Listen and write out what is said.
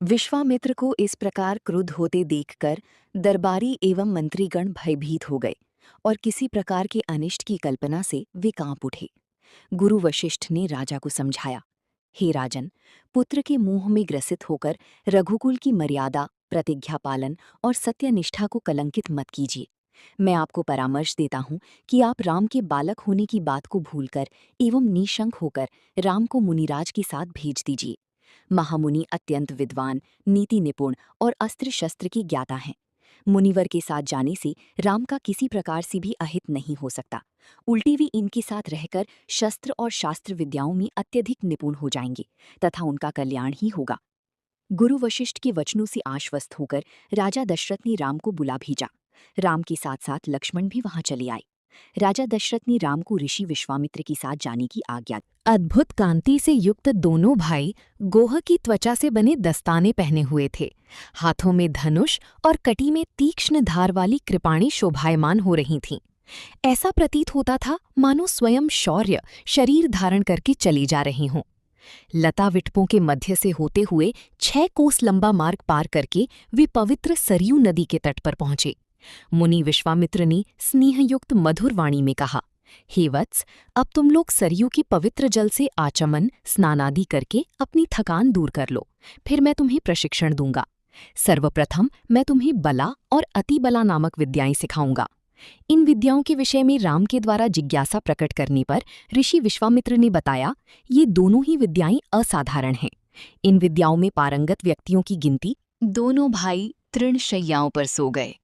विश्वामित्र को इस प्रकार क्रुद्ध होते देखकर दरबारी एवं मंत्रीगण भयभीत हो गए और किसी प्रकार के अनिष्ट की कल्पना से वे कांप उठे। गुरु वशिष्ठ ने राजा को समझाया, हे राजन, पुत्र के मुंह में ग्रसित होकर रघुकुल की मर्यादा, प्रतिज्ञा पालन और सत्यनिष्ठा को कलंकित मत कीजिए। मैं आपको परामर्श देता हूँ कि आप राम के बालक होने की बात को भूलकर एवं निशंक होकर राम को मुनिराज के साथ भेज दीजिए। महामुनि अत्यंत विद्वान, नीति निपुण और अस्त्र शस्त्र की ज्ञाता हैं। मुनिवर के साथ जाने से राम का किसी प्रकार से भी अहित नहीं हो सकता। उल्टी वे इनके साथ रहकर शस्त्र और शास्त्र विद्याओं में अत्यधिक निपुण हो जाएंगे तथा उनका कल्याण ही होगा। गुरु वशिष्ठ के वचनों से आश्वस्त होकर राजा दशरथ ने राम को बुला भेजा। राम के साथ साथ लक्ष्मण भी वहां चले आए। राजा दशरथ ने राम को ऋषि विश्वामित्र के साथ जाने की आज्ञा दी। अद्भुत कांति से युक्त दोनों भाई गोह की त्वचा से बने दस्ताने पहने हुए थे। हाथों में धनुष और कटी में तीक्ष्ण धार वाली कृपाणी शोभायमान हो रही थीं। ऐसा प्रतीत होता था मानो स्वयं शौर्य शरीर धारण करके चली जा रही हों। लता विटपों के मध्य से होते हुए 6 कोस लंबा मार्ग पार करके वे पवित्र सरयू नदी के तट पर पहुंचे। मुनि विश्वामित्र ने स्नेहयुक्त मधुर वाणी में कहा, हे वत्स, अब तुम लोग सरयू के पवित्र जल से आचमन स्नान आदि करके अपनी थकान दूर कर लो, फिर मैं तुम्हें प्रशिक्षण दूंगा। सर्वप्रथम मैं तुम्हें बला और अतिबला नामक विद्याएं सिखाऊंगा। इन विद्याओं के विषय में राम के द्वारा जिज्ञासा प्रकट करने पर ऋषि विश्वामित्र ने बताया, ये दोनों ही विद्याएं असाधारण हैं। इन विद्याओं में पारंगत व्यक्तियों की गिनती। दोनों भाई तृण शैय्याओं पर सो गए।